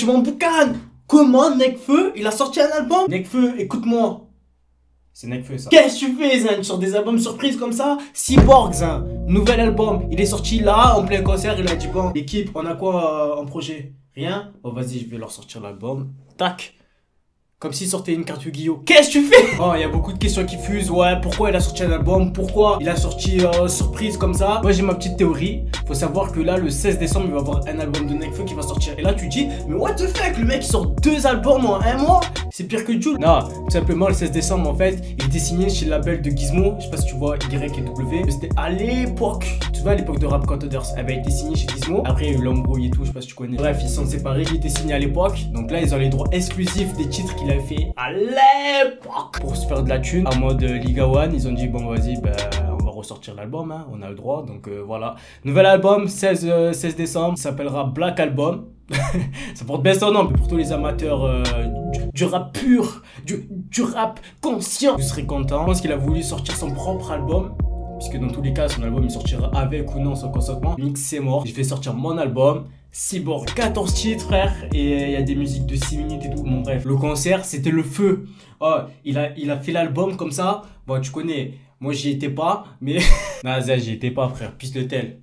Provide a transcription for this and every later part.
tu m'en boucanes. Comment Nekfeu, il a sorti un album? Nekfeu, écoute-moi. C'est Nekfeu ça. Qu'est-ce que tu fais, Zin? Sur des albums surprises comme ça? Cyborg, Zin. Nouvel album. Il est sorti là, en plein concert. Il a dit bon, l'équipe, on a quoi en projet? Rien? Bon, vas-y, je vais leur sortir l'album. Tac. Comme s'il sortait une carte Yu-Gi-Oh! Qu'est-ce que tu fais? Oh, il y a beaucoup de questions qui fusent. Ouais, pourquoi il a sorti un album? Pourquoi il a sorti surprise comme ça? Moi, j'ai ma petite théorie. Faut savoir que là, le 16 décembre, il va y avoir un album de Nekfeu qui va sortir. Et là, tu dis, mais what the fuck? Le mec, il sort 2 albums en 1 mois? C'est pire que Jul. Non, tout simplement, le 16 décembre, en fait, il était signé chez le label de Gizmo. Je sais pas si tu vois Y et W. C'était à l'époque. Tu vois, à l'époque de Rap Contenders. Elle avait été signée chez Gizmo. Après, il y a eu l'embrouille et tout. Je sais pas si tu connais. Bref, ils sont séparés. Il était signé à l'époque. Donc là, ils ont les droits exclusifs des titres qu'il avait fait à l'époque pour se faire de la thune en mode Liga One. Ils ont dit bon vas-y, on va ressortir l'album, hein, on a le droit. Donc voilà, nouvel album 16 décembre, ça s'appellera Black Album. Ça porte bien son nom. Pour tous les amateurs du rap pur, du rap conscient, vous serez content. Je pense qu'il a voulu sortir son propre album, puisque dans tous les cas son album il sortira avec ou non son consentement. Mix c'est mort, je vais sortir mon album Cyborg, 14 titres frère, et il y a des musiques de 6 minutes et tout. Bon bref, le concert c'était le feu. Oh, il a fait l'album comme ça. Bon tu connais, moi j'y étais pas, mais non ça j'y étais pas frère, pisse le tel.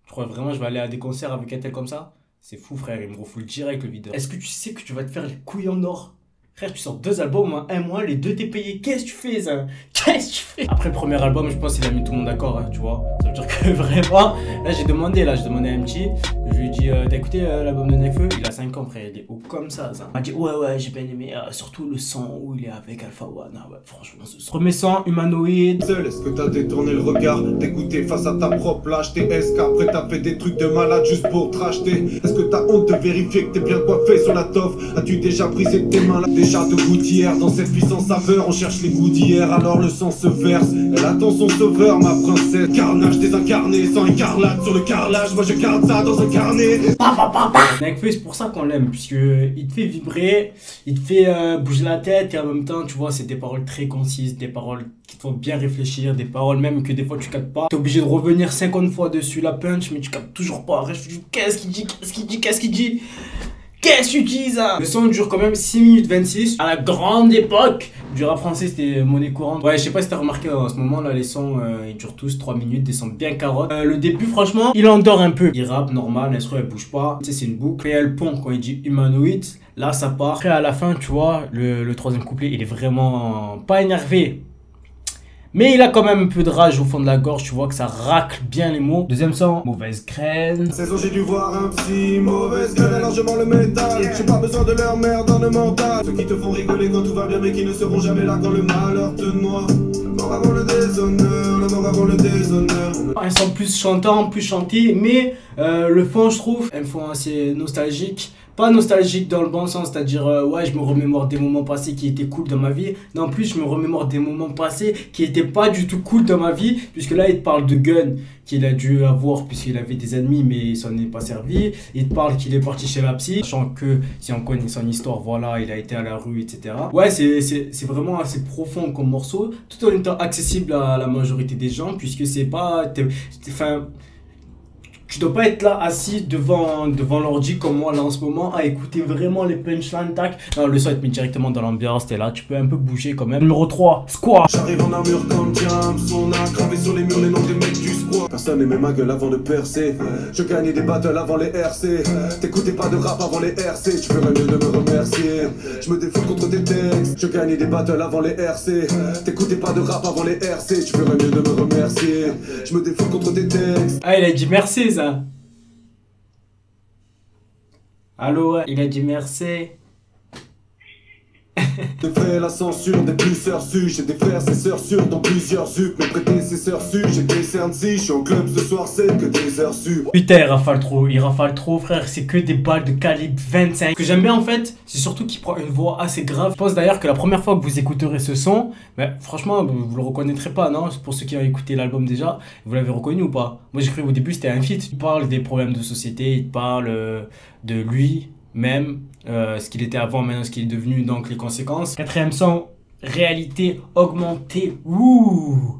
Tu crois vraiment je vais aller à des concerts avec un tel comme ça? C'est fou frère, il me refoule direct le videur. Est-ce que tu sais que tu vas te faire les couilles en or? Frère, tu sors 2 albums en 1 mois, les 2 t'es payé. Qu'est-ce que tu fais ça? Qu'est-ce que tu fais? Après le premier album, je pense qu'il a mis tout le monde d'accord, hein, tu vois. Ça veut dire que vraiment, là j'ai demandé à MT, je lui ai dit, t'as écouté l'album de Nekfeu? Il a 5 ans frère, il est haut comme ça. Il m'a dit, ouais, j'ai bien aimé, surtout le son où il est avec Alpha One. Ah ouais, franchement, ce son. Premier son, humanoïde. Seul, est-ce que t'as détourné le regard, t'écouter face à ta propre lâcheté? Est-ce qu'après t'as fait des trucs de malade juste pour te racheter? Est-ce que t'as honte de vérifier que t'es bien coiffé sur la toffe? As-tu déjà brisé de tes mains là? Déjà debout d'hier, dans cette vie sans saveur, on cherche les goûts d'hier, alors le sang se verse. Elle attend son sauveur, ma princesse. Carnage désincarné, sans écarlate sur le carrelage, moi je garde ça dans un carnet. Nekfeu, c'est pour ça qu'on l'aime, puisque il te fait vibrer, il te fait bouger la tête, et en même temps, tu vois, c'est des paroles très concises, des paroles qui te font bien réfléchir, des paroles même que des fois tu captes pas. T'es obligé de revenir 50 fois dessus la punch, mais tu captes toujours pas. Après, je te dis, qu'est-ce qu'il dit? Qu'est-ce que tu dis ça? Le son dure quand même 6 minutes 26. À la grande époque du rap français, c'était monnaie courante. Ouais, je sais pas si t'as remarqué, en ce moment là, les sons ils durent tous 3 minutes, des sons bien carottes. Le début, franchement, il endort un peu. Il rappe normal, l'instru elle bouge pas. Tu sais, c'est une boucle. Et elle pond quand il dit humanoïde. Là, ça part. Après, à la fin, tu vois, le troisième couplet, il est vraiment pas énervé. Mais il a quand même un peu de rage au fond de la gorge, tu vois que ça racle bien les mots. Deuxième son, mauvaise graine. 16 ans j'ai dû voir un psy, mauvaise graine, alors je mens le métal. J'ai pas besoin de leur merde dans le mental. Ceux qui te font rigoler quand tout va bien mais qui ne seront jamais là quand le malheur te noie. La mort avant le déshonneur, la mort avant le déshonneur. Un son plus chantant, plus chanté, mais le fond je trouve, un fond assez nostalgique. Pas nostalgique dans le bon sens, c'est-à-dire ouais je me remémore des moments passés qui étaient cool dans ma vie. Non, en plus je me remémore des moments passés qui étaient pas du tout cool dans ma vie, puisque là il te parle de gun qu'il a dû avoir puisqu'il avait des ennemis mais il s'en est pas servi. Il te parle qu'il est parti chez la psy, sachant que si on connaît son histoire, voilà, il a été à la rue, etc. Ouais, c'est vraiment assez profond comme morceau, tout en étant accessible à la majorité des gens, puisque c'est pas... Enfin... Tu dois pas être là assis devant l'ordi comme moi là en ce moment à écouter vraiment les punchlines, tac. Non, le son te met directement dans l'ambiance, t'es là, tu peux un peu bouger quand même. Numéro 3, Squaw. J'arrive en armure comme James, on a gravé sur les murs les noms des mecs du squat. Personne n'aimait ma gueule avant de percer. Je gagnais des battles avant les RC. T'écoutais pas de rap avant les RC, tu ferais mieux de me remercier. Je me défoule contre tes textes. Je gagnais des battles avant les RC. T'écoutais pas de rap avant les RC, tu ferais mieux de me remercier. Je me défoule contre tes textes. Ah, il a dit merci ça. Allô, il a dit merci. Des frères la censure, des plus sœurs su. J'ai des frères et sœurs sûrs dans plusieurs zup. Mes prédécesseurs su, j'ai des cernes si. Je suis au club ce soir, c'est que des heures su. Putain, il rafale trop frère. C'est que des balles de calibre 25. Ce que j'aime bien en fait, c'est surtout qu'il prend une voix assez grave. Je pense d'ailleurs que la première fois que vous écouterez ce son, ben, franchement vous le reconnaîtrez pas, non? Pour ceux qui ont écouté l'album déjà, vous l'avez reconnu ou pas? Moi j'ai cru au début c'était un feat. Il parle des problèmes de société, il parle de lui même, ce qu'il était avant, maintenant ce qu'il est devenu, donc les conséquences. Quatrième son, réalité augmentée. Ouh,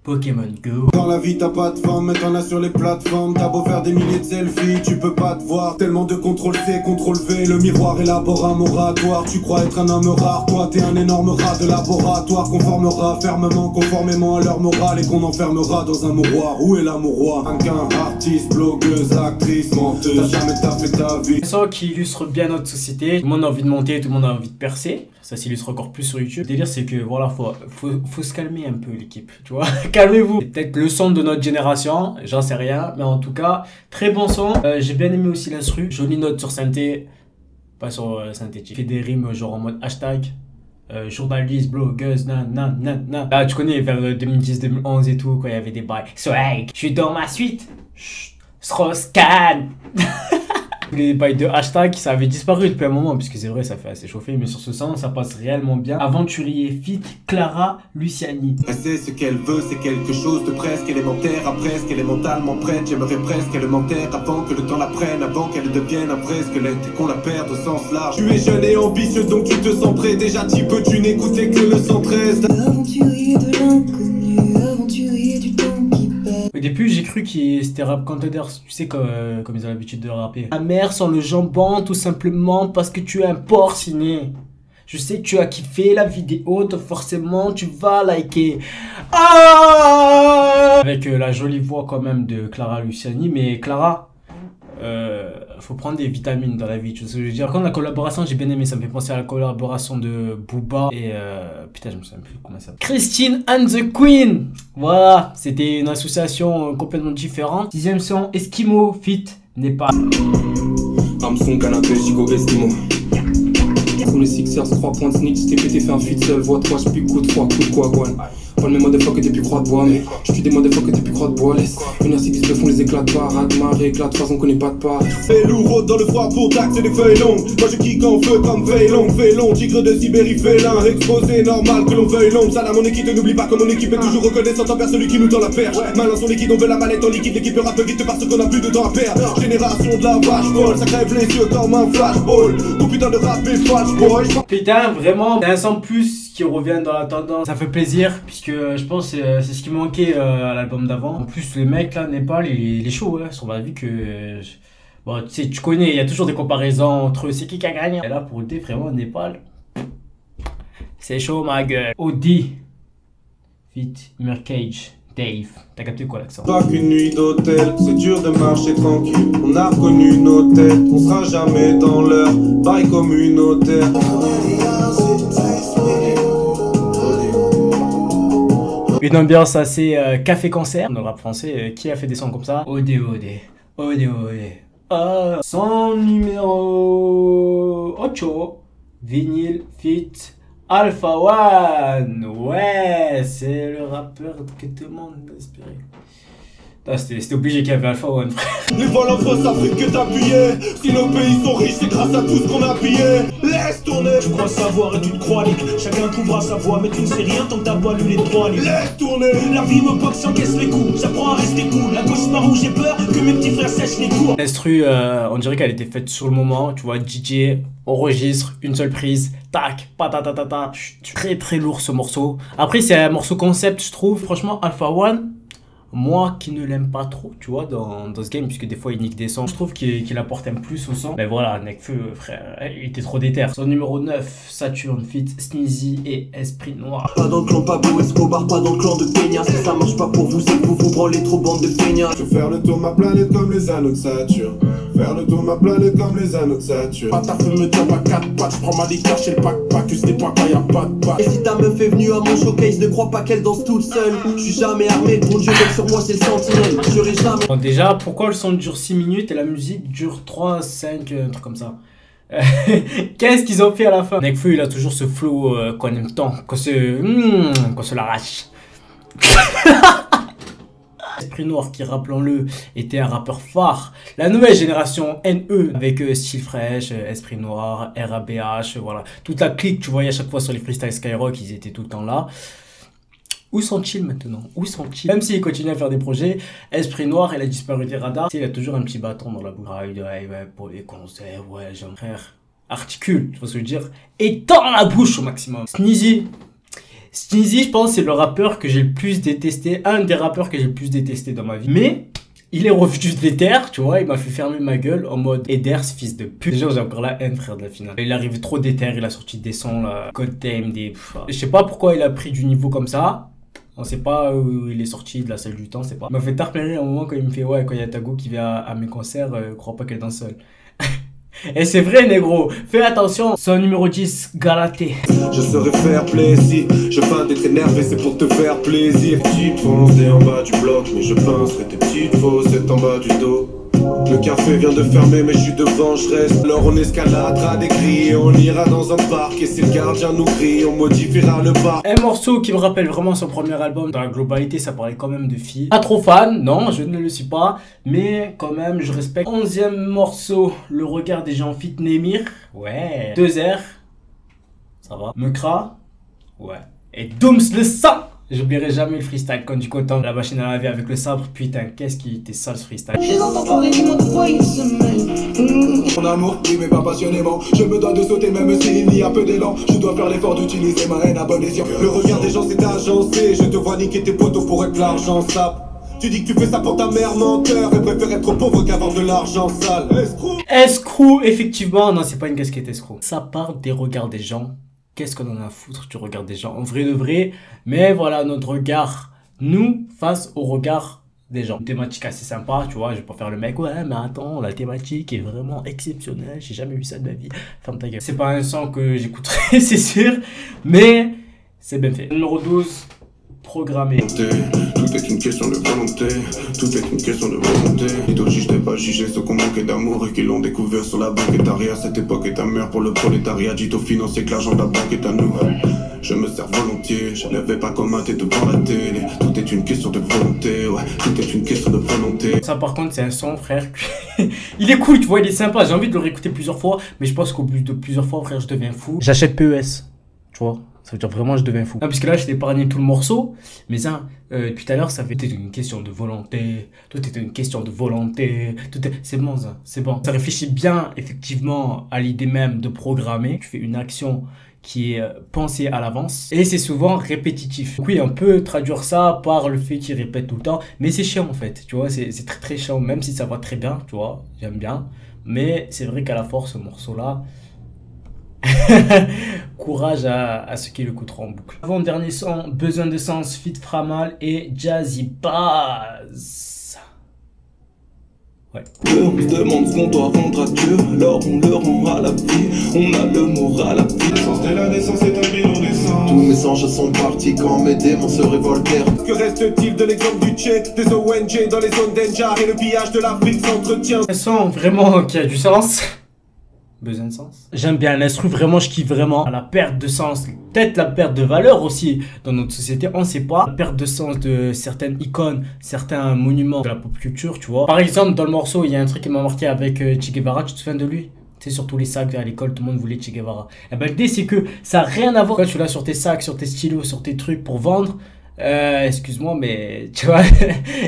Pokémon Go. Dans la vie t'as pas de forme, mais t'en as sur les plateformes. T'as beau faire des milliers de selfies, tu peux pas te voir. Tellement de contrôle C, contrôle V, le miroir élabore un moratoire. Tu crois être un homme rare, toi t'es un énorme rat de laboratoire. Qu'on formera fermement, conformément à leur morale, et qu'on enfermera dans un mouroir. Où est l'amour roi? Mannequin, artiste, blogueuse, actrice, menteuse. T'as jamais taffé ta vie. Ça qui illustre bien notre société. Tout le monde a envie de monter, tout le monde a envie de percer. Ça s'illustre encore plus sur YouTube. Le délire c'est que voilà, faut se calmer un peu l'équipe, tu vois. Calmez-vous. C'est peut-être le son de notre génération, j'en sais rien. Mais en tout cas, très bon son. J'ai bien aimé aussi l'instru. Jolie note sur synthé. Pas sur synthétique. Fait des rimes genre en mode hashtag. Journaliste, blogueuse, nan. Ah, tu connais vers 2010-2011 et tout, quand il y avait des bails. Swag, je suis dans ma suite. Strauss-Kahn. Les bails de hashtag, ça avait disparu depuis un moment, puisque c'est vrai, ça fait assez chauffer, mais sur ce son, ça passe réellement bien. Aventurier feat Clara Luciani. Elle sait ce qu'elle veut, c'est quelque chose de presque élémentaire. Après, ce qu'elle est mentalement prête, j'aimerais presque élémentaire. Avant que le temps la prenne, avant qu'elle devienne un vrai squelette et qu'on la perde au sens large. Tu es jeune et ambitieux, donc tu te sens prêt. Déjà, tu peux, tu n'écoutais que le 113. Aventurier de l'inconnu, aventurier du temps qui passe. Au début, j'ai cru que c'était Rap Contenders, tu sais, comme ils ont l'habitude de rapper. La mère sans le jambon, tout simplement parce que tu es un porciné. Je sais que tu as kiffé la vidéo, donc forcément tu vas liker. Ah avec la jolie voix quand même de Clara Luciani, mais Clara, faut prendre des vitamines dans la vie, tu vois ce que je veux dire. Quand la collaboration, j'ai bien aimé, ça me fait penser à la collaboration de Booba et putain, je me souviens plus comment ça s'appelle. Christine and the Queen. Voilà, c'était une association complètement différente. 6ème son, Eskimo Fit Népal. Hameçon, canapé, gigot, Eskimo. Comme les Sixers, 3 points de snitch, t'es pété, fait un feat seul, voix 3, j'pique coup de froid, coup de quoi, guan. Pas le même motherfucker depuis croix de bois, mais j'tue des motherfuckers depuis croix de bois, laisse. Une heure 6 te font les éclats de parade, marée, éclat, de toute façon connaît pas de part. Fais lourd dans le froid pour taxer des feuilles longues. Moi je kick en feu comme feuille longue, tigre de Sibérie félin. Exposé, normal que l'on veuille l'ombre. Ça là mon équipe, n'oublie pas que mon équipe est toujours reconnaissante envers celui qui nous tend la perche. Malin son liquide, on veut la mallette en liquide, l'équipe rappe vite parce qu'on a plus de temps à perdre. Génération de la vache folle, ça crève les yeux comme un flashball. Ton putain de rap est flash boy. Putain, vraiment, c'est un son plus qui revient dans la tendance. Ça fait plaisir, puisque je pense que c'est ce qui manquait à l'album d'avant. En plus, le mec là, Népal, il est chaud, hein, sur ma vie que... bon, tu sais, tu connais, il y a toujours des comparaisons entre c'est qui a gagné. Et là, pour le thé, vraiment, Népal, c'est chaud, ma gueule. Audi, fit Mercage, Dave. T'as capté quoi l'accent? Pas qu'une nuit d'hôtel, c'est dur de marcher tranquille. On a reconnu nos têtes, on sera jamais dans leur bail communautaire. Une ambiance assez café-concert. Dans le rap français, qui a fait des sons comme ça? Odé. Ah, son numéro 8, vinyle fit Alpha One. Ouais, c'est le rappeur que tout le monde espérait. C'était obligé qu'il y avait Alpha One, frère. Les vols en fausse Afrique que t'appuyais. Si nos pays sont riches, c'est grâce à tout ce qu'on a pillé. Laisse tourner. Tu crois savoir et tu te crois libre. Chacun trouvera sa voie, mais tu ne sais rien tant que t'as pas lu les 3 livres. Laisse tourner. La vie me boxe, encaisse les coups. J'apprends à rester cool. La gauche marron, j'ai peur que mes petits frères sèchent les cours. L'instru, on dirait qu'elle était faite sur le moment. Tu vois, DJ, enregistre, une seule prise. Tac, patatata. Très très lourd ce morceau. Après, c'est un morceau concept, je trouve. Franchement, Alpha One. Moi qui ne l'aime pas trop, tu vois, dans ce game, puisque des fois il nique des sons, je trouve qu'il apporte un plus au son. Mais voilà, Nekfeu, frère, il était trop déter. Son numéro 9, Saturn Fit, Sneezy et Esprit Noir. Pas dans le clan Pablo Escobar, pas dans le clan de Peña. Si ça marche pas pour vous, c'est que vous vous branlez trop bande de feignants. Je vais faire le tour de ma planète comme les anneaux de Saturne. Faire le tour de ma planète comme les anneaux de Saturne. Pas ta feu me tape à 4 pattes, j'prends ma liqueur chez le pack-pack. Tu sais pas quand y'a pas de pack. Et si ta meuf est venue à mon showcase, ne crois pas qu'elle danse toute seule. J'suis jamais armé, bon Dieu veille sur moi, c'est le sentinelle. J'aurai jamais. Bon, déjà, pourquoi le son dure 6 minutes et la musique dure 3, 5, un truc comme ça? Qu'est-ce qu'ils ont fait à la fin? Nekfeu, il a toujours ce flow qu'on aime tant, qu'on se l'arrache. Esprit Noir, qui rappelons-le, était un rappeur phare. La nouvelle génération NE, avec Style Fresh, Esprit Noir, RABH, voilà. Toute la clique, tu voyais à chaque fois sur les freestyles Skyrock, ils étaient tout le temps là. Où sont-ils maintenant? Où sont-ils? Même s'il continue à faire des projets, Esprit Noir, il a disparu des radars. Il a toujours un petit bâton dans la bouche. Ah, ouais, pour les concerts, ouais, j'aime frère. Articule, tu vois ce que je veux dire? Et tend la bouche au maximum. Sneezy, Sneezy, je pense, c'est le rappeur que j'ai le plus détesté, un des rappeurs que j'ai le plus détesté dans ma vie. Mais il est revenu de l'éther, tu vois, il m'a fait fermer ma gueule en mode Eder, ce fils de pute. Déjà, j'ai encore la haine, frère, de la finale. Il arrivait trop d'éther, il a sorti des sons, là, God Damn, je sais pas pourquoi il a pris du niveau comme ça. On sait pas où il est sorti de la salle du temps, c'est pas. Il m'a fait tarpérer un moment quand il me fait, ouais, quand il y a Tago qui vient à mes concerts, crois pas qu'elle danse seule. Et c'est vrai, négro, fais attention. Son numéro 10, Galaté. Je saurais faire plaisir, je feins d'être énervé, c'est pour te faire plaisir. Petite foncée en bas du bloc, mais je pincerai tes petites faussettes en bas du dos. Le café vient de fermer, mais je suis devant, je reste. Alors on escaladera des grilles, on ira dans un parc. Et si le gardien nous crie, on modifiera le parc. Un morceau qui me rappelle vraiment son premier album. Dans la globalité, ça parlait quand même de filles. Pas trop fan, non, je ne le suis pas. Mais quand même, je respecte. 11e morceau, Le regard des gens fit Némir. Ouais. 2R. Ça va. Mekra. Ouais. Et Dooms le sang. J'oublierai jamais le freestyle quand du content. La machine à laver avec le sabre. Putain, qu'est-ce qui était sale ce freestyle. Je les entends parler du monde fois une semaine. Mon amour, oui mais pas passionnément. Je me dois de sauter même s'il y a peu d'élan. Je dois faire l'effort d'utiliser ma haine à bon escient. Le regard des gens c'est agencé, je te vois niquer tes potos pour être l'argent sale. Tu dis que tu fais ça pour ta mère menteur et préfère être pauvre qu'avoir de l'argent sale. Escroc. Escroc, effectivement. Non, c'est pas une casquette escroc. Ça part des regards des gens. Qu'est-ce qu'on en a à foutre du regard des gens, en vrai de vrai. Mais voilà, notre regard, nous, face au regard des gens. Une thématique assez sympa, tu vois, je vais pas faire le mec, ouais, mais attends, la thématique est vraiment exceptionnelle, j'ai jamais vu ça de ma vie. Ferme ta gueule. C'est pas un son que j'écouterai, c'est sûr, mais c'est bien fait. Numéro 12, programmé. Tout est une question de volonté, tout est une question de volonté. Idoji, je t'ai pas jugé ceux qu'on manquait d'amour et qui l'ont découvert sur la banquetariat. Cette époque est ta mère pour le prolétariat. Dites aux financiers que l'argent de la banque est à nous. Je me sers volontiers, je ne vais pas commenter devant la télé. Tout est une question de volonté, ouais, tout est une question de volonté. Ça par contre c'est un son, frère. Il est cool, tu vois, il est sympa. J'ai envie de le réécouter plusieurs fois, mais je pense qu'au bout de plusieurs fois, frère, je deviens fou. J'achète PES, tu vois. Ça veut dire vraiment je deviens fou. Non, parce que là je t'ai épargné tout le morceau. Mais ça, depuis tout à l'heure, ça fait une question de volonté. Tout était une question de volonté. C'est bon ça, c'est bon. Ça réfléchit bien effectivement à l'idée même de programmer. Tu fais une action qui est pensée à l'avance. Et c'est souvent répétitif. Donc oui, on peut traduire ça par le fait qu'il répète tout le temps. Mais c'est chiant en fait, tu vois. C'est très très chiant. Même si ça va très bien, tu vois. J'aime bien. Mais c'est vrai qu'à la force, ce morceau-là... Courage à ceux qui l'écouteront en boucle. Avant-dernier son, Besoin de sens, Fit Framal et Jazzy Bass. Ouais. On se demande ce qu'on doit rendre à Dieu, alors on le rend à la vie. On a le moral à la vie. L'essence de la naissance est un bilan d'essence. Tous mes anges sont partis quand mes démons se révoltèrent. Que reste-t-il de l'exemple du Tché, des ONG dans les zones d'Enjar et le pillage de l'Afrique s'entretient? Un son vraiment qui a du sens. Besoin de sens. J'aime bien l'instru, vraiment je kiffe vraiment la perte de sens, peut-être la perte de valeur aussi dans notre société, on sait pas. La perte de sens de certaines icônes, certains monuments de la pop culture, tu vois. Par exemple dans le morceau il y a un truc qui m'a marqué avec Che Guevara, tu te souviens de lui? Tu sais, sur tous les sacs à l'école, tout le monde voulait Che Guevara. Et ben l'idée c'est que ça n'a rien à voir quand tu l'as sur tes sacs, sur tes stylos, sur tes trucs pour vendre. Excuse-moi mais tu vois,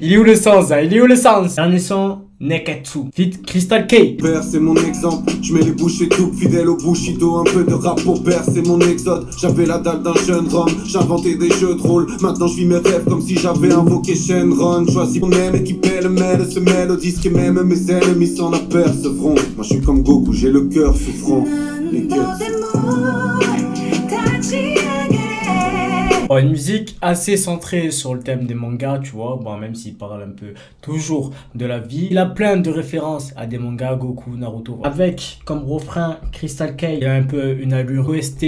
il est où le sens hein? Il est où le sens? Dernier son, Neketsu, feat Crystal K. Père c'est mon exemple, je mets les bouchées doubles, fidèle au Bushido, un peu de rap pour père, c'est mon exode. J'avais la dalle d'un jeune Rome, j'inventais des jeux de rôle. Maintenant je vis mes rêves comme si j'avais invoqué Shenron. Choisis mon aime et qui paie le mêle, se mêle au disque et même mes ennemis s'en apercevront. Moi je suis comme Goku, j'ai le cœur souffrant. Oh, une musique assez centrée sur le thème des mangas, tu vois, bon, même s'il parle un peu toujours de la vie. Il a plein de références à des mangas, Goku, Naruto. Avec comme refrain Crystal K, il y a un peu une allure OST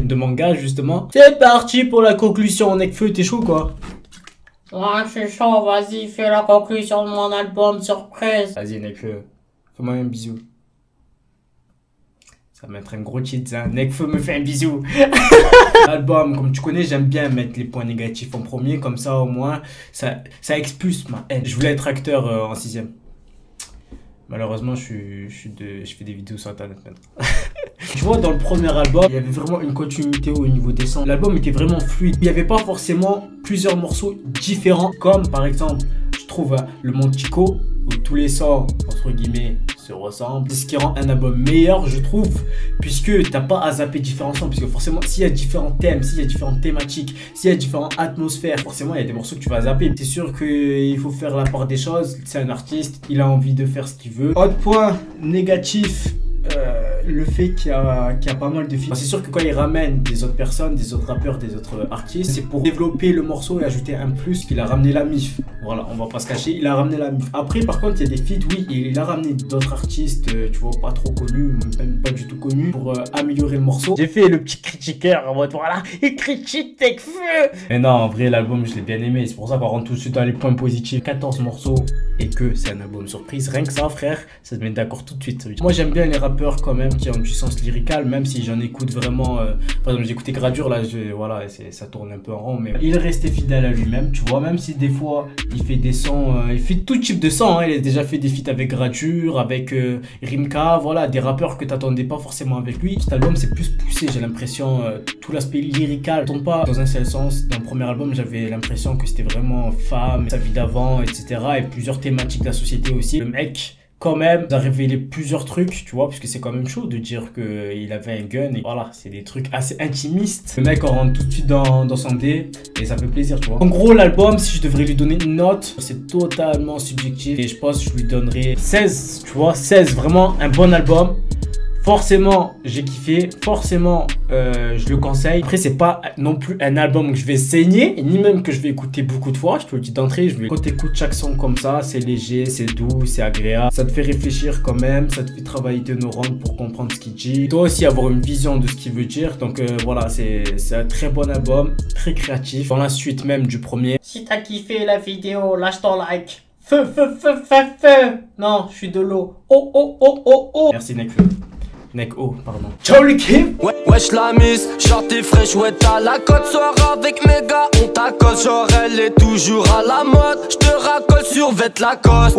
de manga, justement. C'est parti pour la conclusion. Nekfeu, t'es chaud, quoi? Ouais, je suis chaud, vas-y, fais la conclusion de mon album surprise. Vas-y, Nekfeu, fais-moi un bisou. Ça va mettre un gros cheat, hein. Nekfeu me fait un bisou. L'album, comme tu connais, j'aime bien mettre les points négatifs en premier, comme ça au moins, ça expulse ma haine. Je voulais être acteur en 6ème. Malheureusement, je fais des vidéos sur internet maintenant. Tu vois, dans le premier album, il y avait vraiment une continuité au niveau des sons. L'album était vraiment fluide. Il n'y avait pas forcément plusieurs morceaux différents, comme par exemple, je trouve le Montico, où tous les sons, entre guillemets, se ressemblent. Ce qui rend un album meilleur, je trouve, puisque t'as pas à zapper différents sons, puisque forcément, s'il y a différents thèmes, s'il y a différentes thématiques, s'il y a différentes atmosphères, forcément, il y a des morceaux que tu vas zapper. C'est sûr qu'il faut faire la part des choses. C'est un artiste, il a envie de faire ce qu'il veut. Autre point négatif, le fait qu'il y a pas mal de feats. C'est sûr que quand il ramène des autres personnes, des autres rappeurs, des autres artistes, c'est pour développer le morceau et ajouter un plus. Il a ramené la MIF. Voilà, on va pas se cacher, il a ramené la MIF. Après, par contre, il y a des feats, oui, il a ramené d'autres artistes, tu vois, pas trop connus, même pas du tout connus, pour améliorer le morceau. J'ai fait le petit critiqueur en mode, voilà, il critique Nekfeu. Mais non, en vrai, l'album, je l'ai bien aimé. C'est pour ça qu'on rentre tout de suite dans les points positifs. 14 morceaux et que c'est un album surprise. Rien que ça, frère, ça te met d'accord tout de suite. Moi, j'aime bien les rappeurs quand même qui ont du sens lyrical, même si j'en écoute vraiment. Par exemple, j'ai écouté Gradure, là, voilà, ça tourne un peu en rond, mais il restait fidèle à lui-même, tu vois, même si des fois il fait des sons, il fait tout type de sons, hein, il a déjà fait des feats avec Gradure, avec Rimka, voilà, des rappeurs que t'attendais pas forcément avec lui. Cet album, c'est plus poussé, j'ai l'impression, tout l'aspect lyrical tombe pas dans un seul sens. Dans le premier album, j'avais l'impression que c'était vraiment femme, sa vie d'avant, etc. et plusieurs thématiques de la société aussi. Le mec, quand même, il a révélé plusieurs trucs, tu vois, parce que c'est quand même chaud de dire qu'il avait un gun, et voilà, c'est des trucs assez intimistes. Le mec, on rentre tout de suite dans son dé, et ça fait plaisir, tu vois. En gros, l'album, si je devrais lui donner une note, c'est totalement subjectif, et je pense que je lui donnerais 16, tu vois, 16, vraiment un bon album. Forcément, j'ai kiffé. Forcément, je le conseille. Après, c'est pas non plus un album que je vais saigner, ni même que je vais écouter beaucoup de fois. Je te le dis d'entrée. Quand t'écoutes chaque son comme ça, c'est léger, c'est doux, c'est agréable. Ça te fait réfléchir quand même. Ça te fait travailler tes neurones pour comprendre ce qu'il dit. Toi aussi, avoir une vision de ce qu'il veut dire. Donc voilà, c'est un très bon album, très créatif. Dans la suite même du premier. Si t'as kiffé la vidéo, lâche ton like. Feu, feu, feu, feu, feu. Non, je suis de l'eau. Oh, oh, oh, oh, oh. Merci Nekfeu. Oh, pardon. Ciao l'équipe. Wesh la mise, shorty fraîche, ouais t'as la cote. Soir avec mes gars, on t'accose. Genre elle est toujours à la mode. J'te racole sur vête Lacoste.